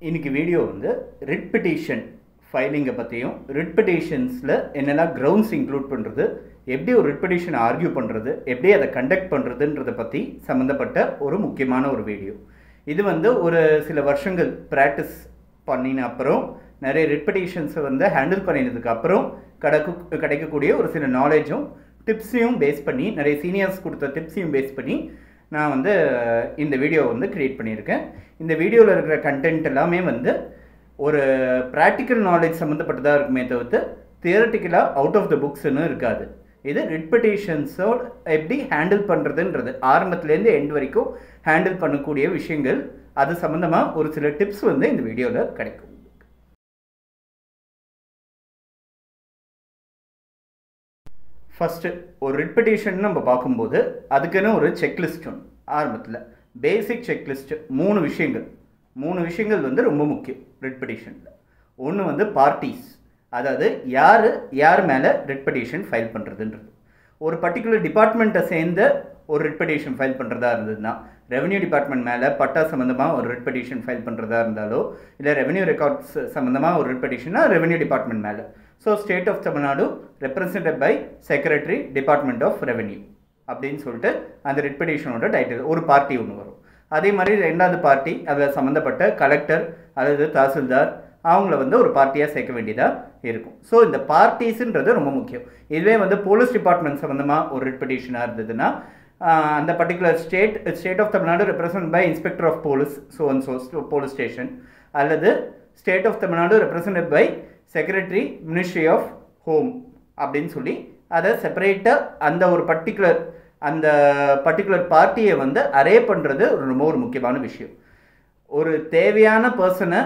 இன்னைக்கு வீடியோ வந்து writ petition ஃபைலிங்கை பற்றியும் ரிட் பெட்டிஷன்ஸில் என்னெல்லாம் கிரவுண்ட்ஸ் இன்க்ளூட் பண்ணுறது, எப்படி ஒரு ரிட் பெட்டிஷனை ஆர்கியூ பண்ணுறது, எப்படி அதை கண்டக்ட் பண்ணுறதுன்றதை பற்றி சம்மந்தப்பட்ட ஒரு முக்கியமான ஒரு வீடியோ. இது வந்து ஒரு சில வருஷங்கள் ப்ராக்டிஸ் பண்ணின அப்புறம் நிறைய ரிட் பெட்டிஷன்ஸை வந்து ஹேண்டில் பண்ணினதுக்கு அப்புறம் கிடைக்கக்கூடிய ஒரு சில நாலேஜும் டிப்ஸையும் பேஸ் பண்ணி, நிறைய சீனியர்ஸ் கொடுத்த டிப்ஸையும் பேஸ் பண்ணி நான் வந்து இந்த வீடியோ வந்து க்ரியேட் பண்ணியிருக்கேன். இந்த வீடியோவில் இருக்கிற கண்டென்ட் எல்லாமே வந்து ஒரு ப்ராக்டிக்கல் நாலேஜ் சம்மந்தப்பட்டதாக இருக்குமே தவிர்த்து தியரட்டிக்கலாக அவுட் ஆஃப் த புக்ஸ்ன்னு இருக்காது. இது ரிட் பெட்டிஷன்ஸோட எப்படி ஹேண்டில் பண்ணுறதுன்றது ஆரம்பத்துலேருந்து எண்ட் வரைக்கும் ஹேண்டில் பண்ணக்கூடிய விஷயங்கள், அது சம்மந்தமாக ஒரு சில டிப்ஸ் வந்து இந்த வீடியோவில் கிடைக்கும். ஃபஸ்ட்டு ஒரு ரிட் பெட்டிஷன் நம்ம பார்க்கும்போது அதுக்குன்னு ஒரு செக்லிஸ்ட் ஒன்று ஆரம்பத்தில் பேசிக் செக்லிஸ்ட்டு மூணு விஷயங்கள் வந்து ரொம்ப முக்கியம் ரிட் பெட்டிஷனில். ஒன்று வந்து பார்ட்டிஸ், அதாவது யார் மேலே ரிட் பெட்டிஷன் ஃபைல் பண்ணுறதுன்றது. ஒரு பர்டிகுலர் டிபார்ட்மெண்ட்டை சேர்ந்த ஒரு ரிட் பெட்டிஷன் ஃபைல் பண்ணுறதா இருந்ததுன்னா, ரெவன்யூ டிபார்ட்மெண்ட் மேலே பட்டா சம்மந்தமாக ஒரு ரிட் பெட்டிஷன் ஃபைல் பண்ணுறதா இருந்தாலோ, இல்லை ரெவன்யூ ரெக்கார்ட்ஸ் சம்மந்தமாக ஒரு ரிட் பெட்டிஷன்னா ரெவன்யூ டிபார்ட்மெண்ட் மேலே. So state of Tamil Nadu represented by secretary department of revenue அப்படின்னு சொல்லிட்டு அந்த ரிட் பெட்டிஷனோட டைட்டில் ஒரு பார்ட்டி ஒன்று வரும். அதே மாதிரி ரெண்டாவது பார்ட்டி அதில் சம்மந்தப்பட்ட கலெக்டர் அல்லது தாசில்தார் அவங்கள வந்து ஒரு பார்ட்டியாக சேர்க்க வேண்டியதாக இருக்கும். ஸோ இந்த பார்ட்டிஸுன்றது ரொம்ப முக்கியம். இதுவே வந்து போலீஸ் டிபார்ட்மெண்ட் சம்மந்தமாக ஒரு ரிட் பெட்டிஷனாக இருந்ததுன்னா, அந்த particular state of Tamil Nadu represent by inspector of police police station, அல்லது state of Tamil Nadu represented by secretary ministry of home அப்படின்னு சொல்லி அதை செப்பரேட்டாக அந்த ஒரு பர்டிகுலர் பார்ட்டியை வந்து அரே பண்ணுறது ரொம்ப ஒரு முக்கியமான விஷயம். ஒரு தேவையான பர்சனை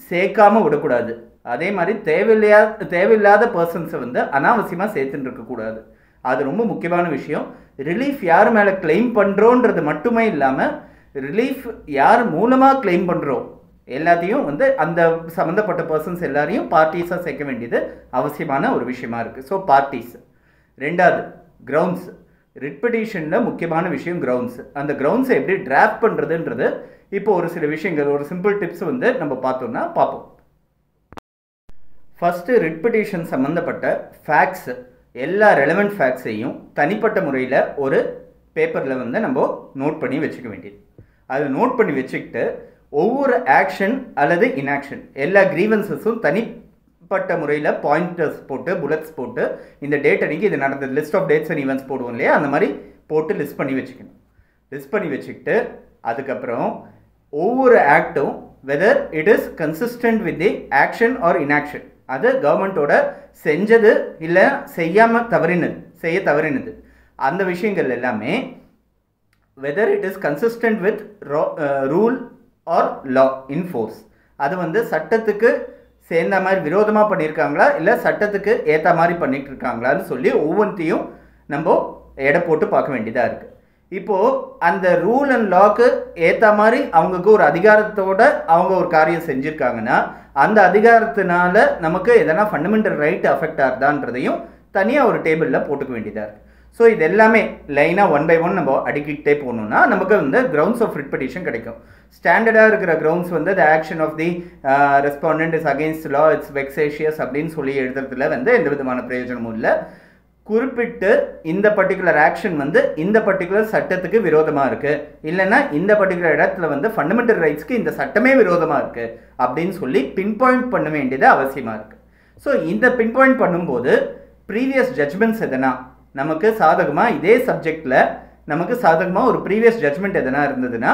சேர்க்காமல் விடக்கூடாது. அதே மாதிரி தேவையில்லாத பர்சன்ஸை வந்து அனாவசியமாக சேர்த்துட்டு இருக்கக்கூடாது. அது ரொம்ப முக்கியமான விஷயம். ரிலீஃப் யார் மேலே கிளைம் பண்ணுறோன்றது மட்டுமே இல்லாமல், ரிலீஃப் யார் மூலமாக கிளைம் பண்ணுறோம் எல்லாத்தையும் வந்து அந்த சம்மந்தப்பட்ட பர்சன்ஸ் எல்லாரையும் பார்ட்டிஸாக சேர்க்க வேண்டியது அவசியமான ஒரு விஷயமா இருக்குது. So parties. ரெண்டாவது கிரவுண்ட்ஸ். ரிட் பெட்டிஷனில் முக்கியமான விஷயம் கிரவுண்ட்ஸ். அந்த கிரவுண்ட்ஸை எப்படி டிராஃப்ட் பண்ணுறதுன்றது இப்போ ஒரு சில விஷயங்கள், ஒரு சிம்பிள் டிப்ஸ் வந்து நம்ம பார்ப்போம். ஃபஸ்ட்டு ரிட் பெட்டிஷன் சம்மந்தப்பட்ட ஃபேக்ட்ஸ், எல்லா ரெலவெண்ட் ஃபேக்ட்ஸையும் தனிப்பட்ட முறையில் ஒரு பேப்பரில் வந்து நம்ம நோட் பண்ணி வச்சுக்க வேண்டியது. அதை நோட் பண்ணி வச்சுக்கிட்டு ஒவ்வொரு ஆக்ஷன் அல்லது இன்ஆக்ஷன், எல்லா கிரீவன்ஸஸும் தனிப்பட்ட முறையில் பாயிண்டர்ஸ் போட்டு, புல்லட்ஸ் போட்டு, இந்த டேட் அன்றைக்கி இது நடந்தது, list of dates and events போடுவோம் இல்லையா, அந்த மாதிரி போட்டு லிஸ்ட் பண்ணி வச்சுக்கிட்டு அதுக்கப்புறம் ஒவ்வொரு ஆக்டும் whether it is consistent with the action or inaction, அது கவர்மெண்ட்டோட செஞ்சது இல்லை செய்ய தவறினது அந்த விஷயங்கள் எல்லாமே whether it is consistent with rule or law in force, அது வந்து சட்டத்துக்கு சேர்ந்த மாதிரி விரோதமாக பண்ணியிருக்காங்களா இல்லை சட்டத்துக்கு ஏற்ற மாதிரி பண்ணிட்டு இருக்காங்களான்னு சொல்லி ஒவ்வொன்றையும் நம்ம எடை போட்டு பார்க்க வேண்டியதாக இருக்குது. இப்போது அந்த ரூல் அண்ட் லாக்கு ஏற்ற மாதிரி அவங்களுக்கு ஒரு அதிகாரத்தோட அவங்க ஒரு காரியம் செஞ்சுருக்காங்கன்னா, அந்த அதிகாரத்தினால நமக்கு எதனா ஃபண்டமெண்டல் ரைட் அஃபெக்ட் ஆகுதான்றதையும் தனியாக ஒரு டேபிளில் போட்டுக்க வேண்டியதாக இருக்குது. ஸோ இது எல்லாமே லைனாக 1 by 1 நம்ம அடிக்கிட்டே போகணுன்னா நமக்கு வந்து கிரவுண்ட்ஸ் ஆஃப் ரிட் பெட்டிஷன் கிடைக்கும். ஸ்டாண்டர்டாக இருக்கிற கிரவுண்ட்ஸ் வந்து the action of the respondent is against law, it's vexatious அப்படின்னு சொல்லி எழுதுறதுல வந்து எந்த விதமான பிரயோஜனமும் இல்லை. குறிப்பிட்டு இந்த பர்டிகுலர் ஆக்ஷன் வந்து இந்த பர்டிகுலர் சட்டத்துக்கு விரோதமாக இருக்குது, இல்லைன்னா இந்த பர்டிகுலர் இடத்துல வந்து ஃபண்டமெண்டல் ரைட்ஸ்க்கு இந்த சட்டமே விரோதமாக இருக்குது அப்படின்னு சொல்லி பின்பாயிண்ட் பண்ண வேண்டியது அவசியமாக இருக்குது. ஸோ இந்த பின்பாயிண்ட் பண்ணும்போது ப்ரீவியஸ் ஜட்ஜ்மெண்ட்ஸ் எதனா நமக்கு சாதகமாக, இதே சப்ஜெக்டில் நமக்கு சாதகமாக ஒரு ப்ரீவியஸ் ஜட்ஜ்மெண்ட் எதனா இருந்ததுன்னா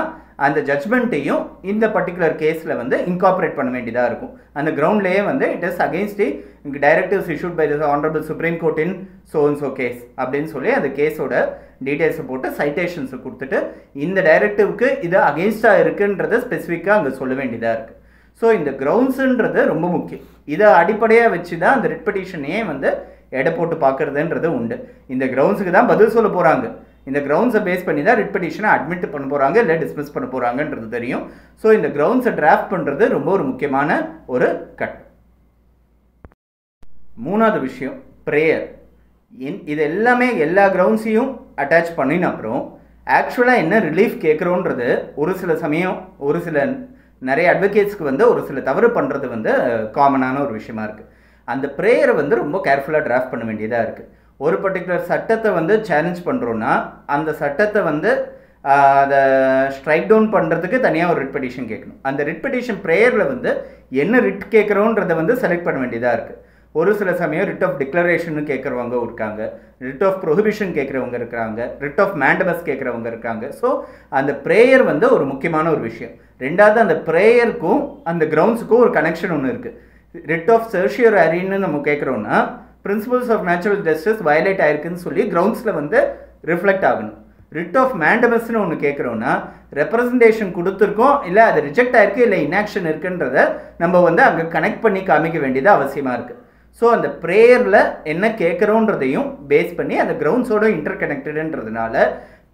அந்த ஜட்ஜ்மெண்ட்டையும் இந்த பர்டிகுலர் கேஸில் வந்து இன்கார்பரேட் பண்ண வேண்டியதாக இருக்கும். அந்த கிரவுண்ட்லேயே வந்து it is against the directives issued by the honourable Supreme Court in so case அப்படின்னு சொல்லி அந்த கேஸோட டீட்டெயில்ஸை போட்டு சைட்டேஷன்ஸை கொடுத்துட்டு இந்த டைரக்டிவ்க்கு இது அகெயின்ஸ்டாக இருக்குன்றதை ஸ்பெசிஃபிக்காக அங்கே சொல்ல வேண்டியதாக இருக்குது. ஸோ இந்த கிரவுண்ட்ஸுன்றது ரொம்ப முக்கியம். இதை அடிப்படையாக வச்சு தான் அந்த ரிட் பெட்டிஷனையே வந்து எடை போட்டு பார்க்குறதுன்றது உண்டு. இந்த கிரவுண்ட்ஸுக்கு தான் பதில் சொல்ல போகிறாங்க, இந்த கிரவுண்ட்ஸை பேஸ் பண்ணி தான் ரிட் பெட்டிஷனை அட்மிட் பண்ண போகிறாங்க இல்லை டிஸ்மிஸ் பண்ண போகிறாங்கன்றது தெரியும். ஸோ இந்த கிரவுண்ட்ஸை டிராஃப்ட் பண்ணுறது ரொம்ப ஒரு முக்கியமான ஒரு கட். மூணாவது விஷயம் ப்ரேயர். இது எல்லாமே எல்லா கிரவுண்ட்ஸையும் அட்டாச் பண்ணின அப்புறம் ஆக்சுவலாக என்ன ரிலீஃப் கேட்குறோன்றது ஒரு சில சமயம் ஒரு சில நிறைய அட்வொகேட்ஸ்க்கு வந்து ஒரு சில தவறு பண்ணுறது வந்து காமனான ஒரு விஷயமா இருக்குது. அந்த ப்ரேயரை வந்து ரொம்ப கேர்ஃபுல்லாக டிராஃப்ட் பண்ண வேண்டியதாக இருக்குது. ஒரு பர்டிகுலர் சட்டத்தை வந்து சேலஞ்ச் பண்ணுறோன்னா அந்த சட்டத்தை வந்து அதை ஸ்ட்ரைக் டவுன் பண்ணுறதுக்கு தனியாக ஒரு ரிட் பெட்டிஷன் கேட்கணும். அந்த ரிட் பெட்டிஷன் ப்ரேயரில் வந்து என்ன ரிட் கேட்குறோன்றதை வந்து செலக்ட் பண்ண வேண்டியதாக இருக்குது. ஒரு சில சமயம் ரிட் ஆஃப் டிக்ளரேஷன் கேட்குறவங்க இருக்காங்க, ரிட் ஆஃப் ப்ரொஹிபிஷன் கேட்குறவங்க இருக்காங்க, ரிட் ஆஃப் மேண்டமஸ் கேட்குறவங்க இருக்காங்க. ஸோ அந்த ப்ரேயர் வந்து ஒரு முக்கியமான ஒரு விஷயம். ரெண்டாவது, அந்த ப்ரேயருக்கும் அந்த கிரவுண்ட்ஸுக்கும் ஒரு கனெக்ஷன் ஒன்று இருக்குது. ரிட் ஆஃப் சர்ஷியரின்னு நம்ம கேட்குறோன்னா principles of natural justice violate ஆயிருக்குன்னு சொல்லி கிரவுண்ட்ஸில் வந்து ரிஃப்ளெக்ட் ஆகணும். ரிட் ஆஃப் மேண்டமஸ்ன்னு ஒன்று கேட்குறோன்னா ரெப்ரசன்டேஷன் கொடுத்துருக்கோம், இல்லை அது ரிஜெக்ட் ஆயிருக்கு, இல்லை இன்ஆக்ஷன் இருக்குன்றத நம்ம வந்து அங்கே கனெக்ட் பண்ணி காமிக்க வேண்டியது அவசியமாக இருக்குது. ஸோ அந்த ப்ரேயரில் என்ன கேட்குறோன்றதையும் பேஸ் பண்ணி அந்த கிரவுண்ட்ஸோட இன்டர் கனெக்டடுன்றதுனால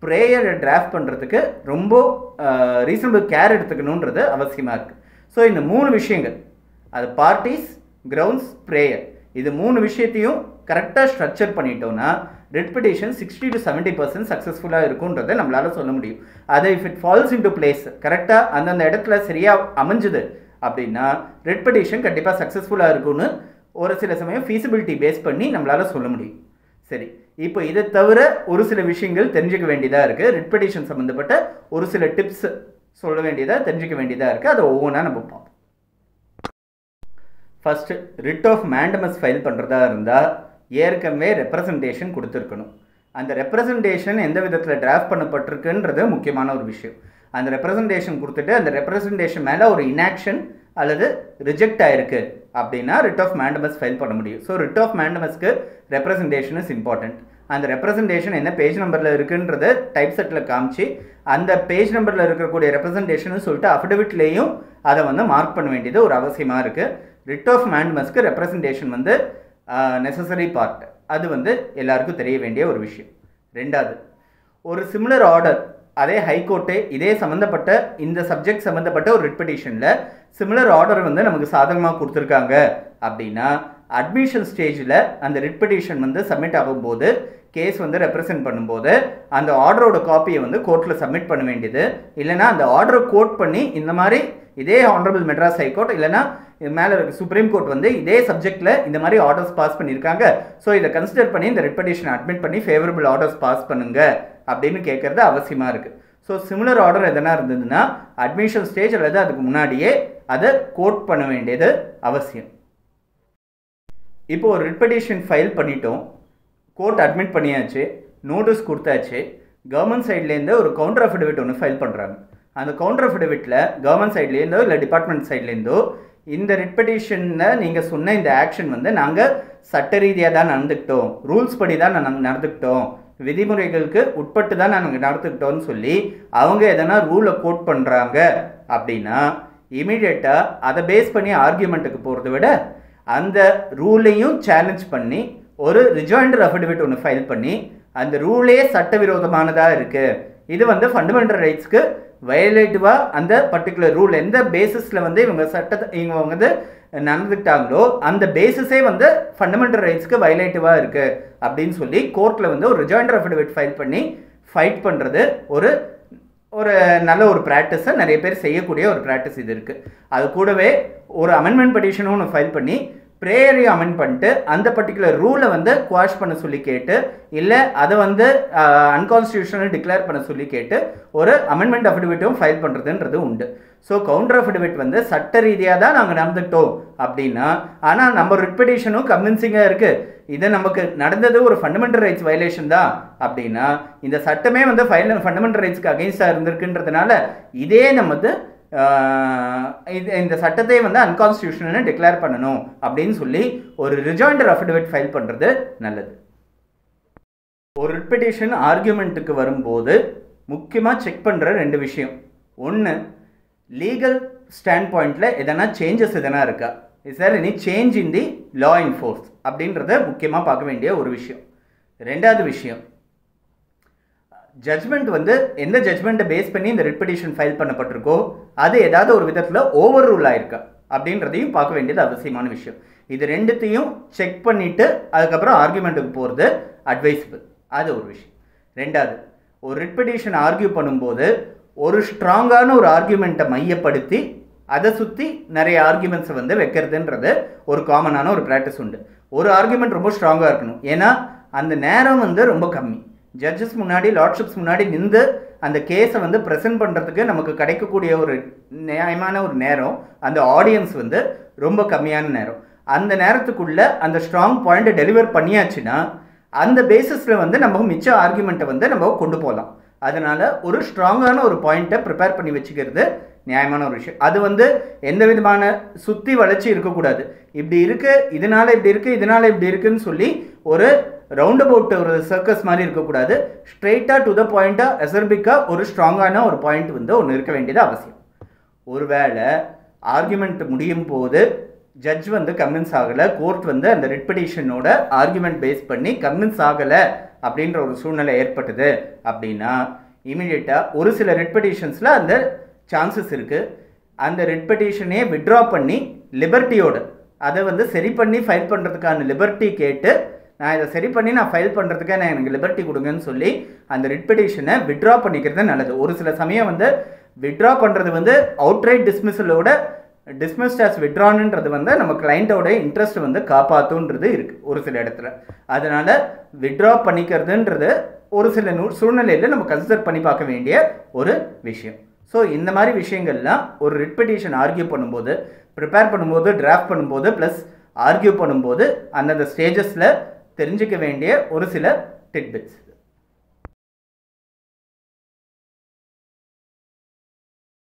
ப்ரேயரை டிராஃப்ட் பண்ணுறதுக்கு ரொம்ப ரீசனபிள் கேர் எடுத்துக்கணுன்றது அவசியமாக இருக்குது. ஸோ இந்த 3 விஷயங்கள், அது பார்ட்டிஸ், கிரவுண்ட்ஸ், ப்ரேயர், இது 3 விஷயத்தையும் கரெக்டாக ஸ்ட்ரக்சர் பண்ணிட்டோன்னா ரிட் பெட்டிஷன் 60 to 70% சக்ஸஸ்ஃபுல்லாக இருக்குன்றதை நம்மளால் சொல்ல முடியும். அதை if it falls into place, கரெக்டாக அந்தந்த இடத்துல சரியாக அமைஞ்சுது அப்படின்னா ரிட் பெட்டிஷன் கண்டிப்பாக சக்ஸஸ்ஃபுல்லாக இருக்கும்னு ஒரு சில சமயம் ஃபீஸிபிலிட்டி பேஸ் பண்ணி நம்மளால் சொல்ல முடியும். சரி, இப்போ இதை தவிர ஒரு சில விஷயங்கள் தெரிஞ்சுக்க வேண்டியதாக இருக்குது. ரிட் பெட்டிஷன் சம்மந்தப்பட்ட ஒரு சில டிப்ஸ் சொல்ல வேண்டியதாக தெரிஞ்சுக்க வேண்டியதாக இருக்குது. அதை ஒவ்வொன்றா நம்ம பார்ப்போம். First, writ of mandamus file பண்ணுறதா இருந்தால் ஏற்கனவே ரெப்ரசன்டேஷன் கொடுத்துருக்கணும். அந்த ரெப்ரசன்டேஷன் எந்த விதத்தில் டிராஃப்ட் பண்ணப்பட்டிருக்குன்றது முக்கியமான ஒரு விஷயம். அந்த ரெப்ரசன்டேஷன் கொடுத்துட்டு அந்த ரெப்ரசன்டேஷன் மேலே ஒரு இன்ஆக்ஷன் அல்லது ரிஜெக்ட் ஆயிருக்கு அப்படின்னா ரிட் ஆஃப் மேண்டமஸ் ஃபைல் பண்ண முடியும். ஸோ ரிட் ஆஃப் மேண்டமஸ்க்கு ரெப்ரசன்டேஷன் இஸ் இம்பார்ட்டன்ட். அந்த ரெப்ரசன்டேஷன் என்ன பேஜ் நம்பரில் இருக்குன்றத டைப் செட்டில் காமிச்சு அந்த பேஜ் நம்பரில் இருக்கக்கூடிய ரெப்ரசன்டேஷன் சொல்லிட்டு அஃபிடவிட்லேயும் அதை வந்து மார்க் பண்ண வேண்டியது ஒரு அவசியமாக இருக்குது. ரிட் ஆஃப் மேண்டமஸ்க்கு ரெப்ரசன்டேஷன் வந்து நெசசரி பார்ட், அது வந்து எல்லாருக்கும் தெரிய வேண்டிய ஒரு விஷயம். ரெண்டாவது, ஒரு சிமிலர் ஆர்டர், அதே ஹைகோர்ட்டு இதே சம்மந்தப்பட்ட இந்த சப்ஜெக்ட் சம்மந்தப்பட்ட ஒரு ரிட் பெட்டிஷனில் சிமிலர் ஆர்டர் வந்து நமக்கு சாதகமாக கொடுத்துருக்காங்க அப்படின்னா அட்மிஷன் ஸ்டேஜில் அந்த ரிட் பெட்டிஷன் வந்து சப்மிட் ஆகும்போது கேஸ் வந்து ரெப்ரசென்ட் பண்ணும்போது அந்த ஆர்டரோட காப்பியை வந்து கோர்ட்டில் சப்மிட் பண்ண வேண்டியது. இல்லைனா அந்த ஆர்டரை கோட் பண்ணி இந்த மாதிரி இதே ஆனரபிள் மெட்ராஸ் ஹைகோர்ட் இல்லைனா மேலே இருக்க சுப்ரீம் கோர்ட் வந்து இதே சப்ஜெக்டில் இந்த மாதிரி ஆர்டர்ஸ் பாஸ் பண்ணியிருக்காங்க, ஸோ இதை கன்சிடர் பண்ணி இந்த ரிட் பெட்டிஷனை அட்மிட் பண்ணி ஃபேவரபிள் ஆர்டர்ஸ் பாஸ் பண்ணுங்க அப்படின்னு கேட்குறது அவசியமாக இருக்குது. ஸோ சிமிலர் ஆர்டர் எதனா இருந்ததுன்னா அட்மிஷன் ஸ்டேஜ் அல்லது அதுக்கு முன்னாடியே அதை கோட் பண்ண வேண்டியது அவசியம். இப்போ ஒரு ரிட் பெட்டிஷன் ஃபைல் பண்ணிட்டோம், கோர்ட் அட்மிட் பண்ணியாச்சு, நோட்டீஸ் கொடுத்தாச்சு, கவர்மெண்ட் சைட்லேருந்து ஒரு கவுண்டர் அஃபிடவிட் ஒன்று ஃபைல் பண்ணுறாங்க. அந்த கவுண்டர் அஃபிடவிட்டில் கவர்மெண்ட் சைட்லேருந்தோ இல்லை டிபார்ட்மெண்ட் சைட்லேருந்தோ இந்த ரிட் பெட்டிஷனில் நீங்கள் சொன்ன இந்த ஆக்ஷன் வந்து நாங்கள் சட்ட ரீதியாக தான் நடந்துக்கிட்டோம், ரூல்ஸ் படி தான் நாங்கள் நடந்துக்கிட்டோம், விதிமுறைகளுக்கு உட்பட்டு தான் நாங்கள் நடந்துக்கிட்டோம்னு சொல்லி அவங்க எதனா ரூலை கோட் பண்ணுறாங்க அப்படின்னா இமீடியட்டாக அதை பேஸ் பண்ணி ஆர்கியூமெண்ட்டுக்கு போகிறத விட அந்த ரூலையும் சேலஞ்ச் பண்ணி ஒரு ரிஜாயிண்டர் அஃபிடவிட் ஒன்று ஃபைல் பண்ணி அந்த ரூலே சட்டவிரோதமானதாக இருக்குது, இது வந்து ஃபண்டமெண்டல் ரைட்ஸ்க்கு வயலேட்டிவாக அந்த பர்டிகுலர் ரூல் எந்த பேசிஸில் வந்து இவங்க இவங்க வந்து நடந்துக்கிட்டாங்களோ அந்த பேசிஸே வந்து ஃபண்டமெண்டல் ரைட்ஸ்க்கு வயலேட்டிவாக இருக்குது அப்படின்னு சொல்லி கோர்ட்டில் வந்து ஒரு ரிஜாயிண்டர் அஃபிடவிட் ஃபைல் பண்ணி ஃபைட் பண்ணுறது ஒரு நல்ல ஒரு ப்ராக்டிஸை நிறைய பேர் செய்யக்கூடிய ஒரு ப்ராக்டிஸ் இது இருக்குது. அது கூடவே ஒரு அமெண்ட்மெண்ட் பெட்டிஷனும் ஒன்று ஃபைல் பண்ணி ப்ரேயரையும் அமெண்ட் பண்ணிட்டு அந்த பர்டிகுலர் ரூலை வந்து குவாஷ் பண்ண சொல்லி கேட்டு இல்லை அதை வந்து அன்கான்ஸ்டியூஷனல் டிக்ளேர் பண்ண சொல்லி கேட்டு ஒரு அமெண்ட்மெண்ட் அஃபிடவிட்டும் ஃபைல் பண்ணுறதுன்றது உண்டு. ஸோ கவுண்டர் அஃபிடவிட் வந்து சட்ட ரீதியாக தான் நாங்கள் நடந்துக்கிட்டோம் அப்படின்னா, ஆனால் நம்ம ரிட் பெட்டிஷனும் கன்வின்சிங்காக இருக்குது, இது நமக்கு நடந்தது ஒரு ஃபண்டமெண்டல் ரைட்ஸ் வயலேஷன் தான் அப்படின்னா இந்த சட்டமே வந்து ஃபண்டமெண்டல் ரைட்ஸ்க்கு அகெயின்ஸ்டாக இருந்திருக்குன்றதுனால இதே நம்ம வந்து இந்த சட்டத்தை வந்து அன்கான்ஸ்டியூஷனல் டிக்ளேர் பண்ணணும் அப்படின்னு சொல்லி ஒரு ரிஜாயிண்டர் அஃபிடவிட் ஃபைல் பண்ணுறது நல்லது. ஒரு ரிட் பெட்டிஷன் ஆர்கியூமெண்ட்டுக்கு வரும்போது முக்கியமாக செக் பண்ணுற 2 விஷயம். ஒன்று, லீகல் ஸ்டாண்ட் பாயிண்டில் எதனா சேஞ்சஸ் எதனா இருக்கா, is there any change in the law in force அப்படின்றத முக்கியமாக பார்க்க வேண்டிய ஒரு விஷயம். ரெண்டாவது விஷயம், ஜட்ஜ்மெண்ட் வந்து எந்த ஜட்ஜ்மெண்ட்டை பேஸ் பண்ணி இந்த ரிட் பெட்டிஷன் ஃபைல் பண்ணப்பட்டிருக்கோ அது ஏதாவது ஒரு விதத்தில் ஓவர் ரூல் ஆயிருக்கா அப்படின்றதையும் பார்க்க வேண்டியது அவசியமான விஷயம். இது ரெண்டுத்தையும் செக் பண்ணிவிட்டு அதுக்கப்புறம் ஆர்கியூமெண்ட்டுக்கு போகிறது அட்வைசபிள், அது ஒரு விஷயம். ரெண்டாவது, ஒரு ரிட் பெட்டிஷன் ஆர்கியூ பண்ணும்போது ஒரு ஸ்ட்ராங்கான ஒரு ஆர்கியூமெண்ட்டை மையப்படுத்தி அதை சுற்றி நிறைய ஆர்குமெண்ட்ஸை வந்து வைக்கிறதுன்றது ஒரு காமனான ஒரு ப்ராக்டிஸ் உண்டு. ஒரு ஆர்குமெண்ட் ரொம்ப ஸ்ட்ராங்காக இருக்கணும், ஏன்னா அந்த நேரம் வந்து ரொம்ப கம்மி. ஜட்ஜஸ் முன்னாடி லார்ட்ஷிப்ஸ் முன்னாடி நின்று அந்த கேஸை வந்து ப்ரெசென்ட் பண்ணுறதுக்கு நமக்கு கிடைக்கக்கூடிய ஒரு நியாயமான ஒரு நேரம், அந்த ஆடியன்ஸ் வந்து ரொம்ப கம்மியான நேரம். அந்த நேரத்துக்குள்ளே அந்த ஸ்ட்ராங் பாயிண்ட்டை டெலிவர் பண்ணியாச்சுன்னா அந்த பேசிஸில் வந்து நம்ம மிச்ச ஆர்குமெண்ட்டை வந்து நம்ம கொண்டு போகலாம். அதனால் ஒரு ஸ்ட்ராங்கான ஒரு பாயிண்ட்டை ப்ரிப்பேர் பண்ணி வச்சுக்கிறது நியாயமான ஒரு விஷயம். அது வந்து எந்த விதமான சுற்றி வளைச்சி இருக்கக்கூடாது. இப்படி இருக்குது, இதனால் இப்படி இருக்குது, இதனால் இப்படி இருக்குதுன்னு சொல்லி ஒரு ரவுண்ட் அபவுட் ஒரு சர்க்கஸ் மாதிரி இருக்கக்கூடாது. ஸ்ட்ரெயிட்டாக டு த பாயிண்ட்டாக எசர்பிக்காக ஒரு ஸ்ட்ராங்கான ஒரு பாயிண்ட் வந்து ஒன்று இருக்க வேண்டியது அவசியம். ஒருவேளை ஆர்குமெண்ட் முடியும் போது ஜட்ஜ் வந்து கன்வின்ஸ் ஆகலை, கோர்ட் வந்து அந்த ரிட் பெட்டிஷனோட ஆர்குமெண்ட் பேஸ் பண்ணி கன்வின்ஸ் ஆகலை அப்படின்ற ஒரு சூழ்நிலை ஏற்பட்டது அப்படின்னா இமீடியட்டாக ஒரு சில ரிட் பெட்டிஷன்ஸில் அந்த சான்சஸ் இருக்குது. அந்த ரிட் பெட்டிஷனே வித்ட்ரா பண்ணி லிபர்ட்டியோடு அதை வந்து சரி பண்ணி ஃபைல் பண்ணுறதுக்கான லிபர்ட்டி கேட்டு, நான் இதை சரி பண்ணி நான் ஃபைல் பண்ணுறதுக்காக நான் எனக்கு லிபர்ட்டி கொடுங்கன்னு சொல்லி அந்த ரிட் பெட்டிஷனை வித்ட்ரா பண்ணிக்கிறது நல்லது. ஒரு சில சமயம் வந்து வித்ட்ரா பண்ணுறது வந்து அவுட்ரைட் டிஸ்மிஸலோட டிஸ்மிஸ்ட் ஆஸ் வித்ட்ரான்ன்றது வந்து நம்ம கிளைண்ட்டோட இன்ட்ரெஸ்ட் வந்து காப்பாற்றுன்றது இருக்குது ஒரு சில இடத்துல. அதனால் வித்ட்ரா பண்ணிக்கிறதுன்றது ஒரு சில சூழ்நிலையில் நம்ம கன்சிடர் பண்ணி பார்க்க வேண்டிய ஒரு விஷயம். ஸோ இந்த மாதிரி விஷயங்கள்லாம் ஒரு ரிட் பெட்டிஷன் ஆர்கியூ பண்ணும்போது, ப்ரிப்பேர் பண்ணும்போது, டிராஃப்ட் பண்ணும்போது, ப்ளஸ் ஆர்கியூ பண்ணும்போது அந்தந்த ஸ்டேஜஸில் தெரிஞ்சிக்க வேண்டிய ஒரு சில டிட்பிட்ஸ்.